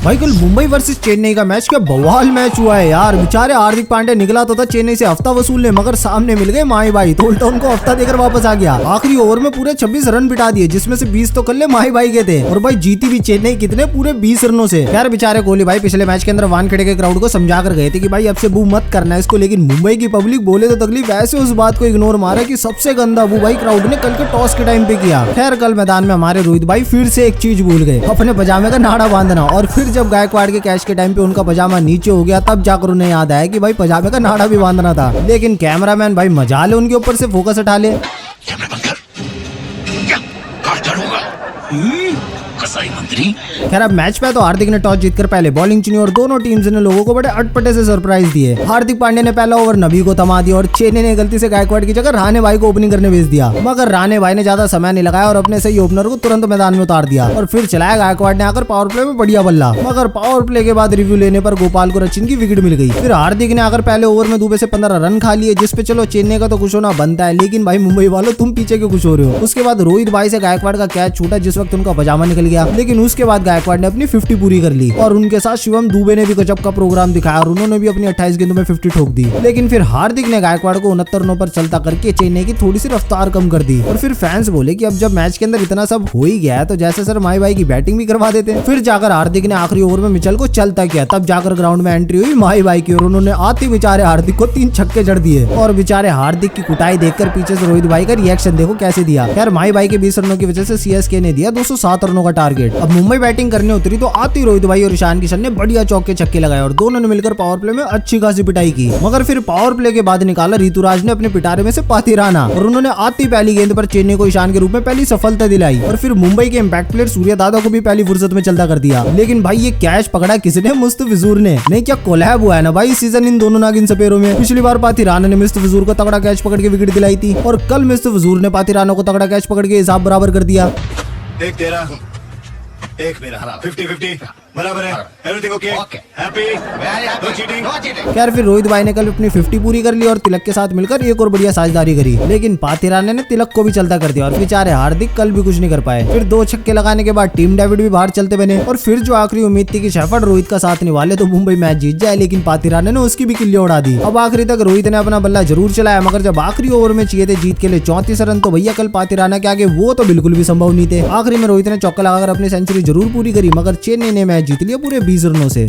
भाई कल मुंबई वर्सेस चेन्नई का मैच क्या बवाल मैच हुआ है यार। बेचारे हार्दिक पांड्या निकला तो था चेन्नई से हफ्ता वसूलने, मगर सामने मिल गए माही भाई, तो उल्टा उनको हफ्ता देकर वापस आ गया। आखिरी ओवर में पूरे 26 रन बिठा दिए, जिसमें से 20 तो कल्ले माही भाई के थे। और भाई जीती भी चेन्नई कितने, पूरे 20 रनों से। यार बेचारे कोहली भाई पिछले मैच के अंदर वानखेड़े के क्राउड को समझा कर गए थे कि भाई अब से बू मत करना है इसको, लेकिन मुंबई की पब्लिक बोले तो तकलीफ ऐसे उस बात को इग्नोर मारा कि सबसे गंदा बू भाई क्राउड ने कल के टॉस के टाइम पे किया। खैर कल मैदान में हमारे रोहित भाई फिर से एक चीज भूल गए, अपने पजामे का नाड़ा बांधना। और फिर जब गायकवाड़ के कैच के टाइम पे उनका पजामा नीचे हो गया, तब जाकर उन्हें याद आया कि भाई पजामे का नाड़ा भी बांधना था। लेकिन कैमरामैन भाई मजा ले उनके ऊपर से फोकस हटा ले। खैर अब मैच पे तो हार्दिक ने टॉस जीतकर पहले बॉलिंग चुनी और दोनों टीम्स ने लोगों को बड़े अटपटे से सरप्राइज दिए। हार्दिक पांड्या ने पहला ओवर नबी को थमा दिया और चेन्नई ने गलती से गायकवाड़ की जगह राणे भाई को ओपनिंग करने भेज दिया, मगर राणे भाई ने ज्यादा समय नहीं लगाया और अपने सही ओपनर को तुरंत मैदान में उतार दिया। और फिर चलाया गायकवाड़ ने आकर पावर प्ले में बढ़िया बल्ला, मगर पावर प्ले के बाद रिव्यू लेने पर गोपाल को रचिन की विकेट मिल गई। फिर हार्दिक ने आकर पहले ओवर में दुबे से 15 रन खा लिए, जिसपे चलो चेन्नई का तो खुश होना बनता है, लेकिन भाई मुंबई वालों तुम पीछे क्यों खुश हो रहे हो। उसके बाद रोहित भाई से गायकवाड़ का कैच छूटा जिस वक्त उनका पजामा निकल गया, लेकिन उसके बाद गायकवाड़ ने अपनी 50 पूरी कर ली और उनके साथ शिवम दुबे ने भी गजब का प्रोग्राम दिखाया और उन्होंने भी अपनी 28 गेंदों में 50 ठोक दी। लेकिन फिर हार्दिक ने गायकवाड़ को 69 रनों पर चलता करके चेन्नई की थोड़ी सी रफ्तार कम कर दी। और फिर फैंस बोले कि अब जब मैच के अंदर इतना सब हो ही गया है तो जैसे सर माही भाई की बैटिंग भी करवा देते हैं। फिर जाकर हार्दिक ने आखिरी ओवर में मिचेल को चलता किया, तब जाकर ग्राउंड में एंट्री हुई माही भाई की और उन्होंने आते बेचारे हार्दिक को 3 छक्के जड़ दिए। और बेचारे हार्दिक की कुटाई देखकर पीछे से रोहित भाई का रिएक्शन देखो कैसे दिया। यार माही भाई के 20 रनों की वजह से सीएसके ने दिया 207 रनों का टारगेट। अब मुंबई बैटिंग करने उतरी तो आती रोहित भाई और ईशान किशन ने बढ़िया चौके छक्के लगाए और दोनों ने मिलकर पावर प्ले में अच्छी खासी पिटाई की। मगर फिर पावर प्ले के बाद निकाला ऋतुराज ने अपने पिटारे में से पातिराना और उन्होंने आती पहली गेंद पर चेन्नई को ईशान के रूप में पहली सफलता दिलाई। और फिर मुंबई के इम्पैक्ट प्लेयर सूर्य दादा को भी पहली फुर्सत में चलता कर दिया। लेकिन भाई ये कैच पकड़ा किसने, मुस्तफिजुर ने। नहीं क्या कोलैब हुआ है ना भाई सीजन इन दोनों नागिन सपेरों में। पिछली बार पातिराना ने मुस्तफिजुर को तगड़ा कैच पकड़ के विकेट दिलाई थी और कल मुस्तफिजुर ने पातिराना को तगड़ा कैच पकड़ के हिसाब बराबर कर दिया। एक तेरा एक मेरा 50-50 बराबर है। Everything okay happy no cheating. खैर फिर रोहित भाई ने कल अपनी 50 पूरी कर ली और तिलक के साथ मिलकर एक और बढ़िया साझेदारी करी, लेकिन पातिराना ने तिलक को भी चलता कर दिया और बेचारे हार्दिक कल भी कुछ नहीं कर पाए। फिर 2 छक्के लगाने के बाद टीम डेविड भी बाहर चलते बने और फिर जो आखिरी उम्मीद थी कि शेफर्ड रोहित का साथ निभाले तो मुंबई मैच जीत जाए, लेकिन पातिराना ने उसकी भी किल्लियां उड़ा दी। अब आखिरी तक रोहित ने अपना बल्ला जरूर चलाया, मगर जब आखिरी ओवर में चाहिए थे जीत के लिए 34 रन तो भैया कल पातिराना के आगे वो तो बिल्कुल भी संभव नहीं थे। आखिरी में रोहित ने चौका लगाकर अपनी सेंचुरी जरूर पूरी करी, मगर चेन्नई ने मैच जीत लिया पूरे 20 रनों से।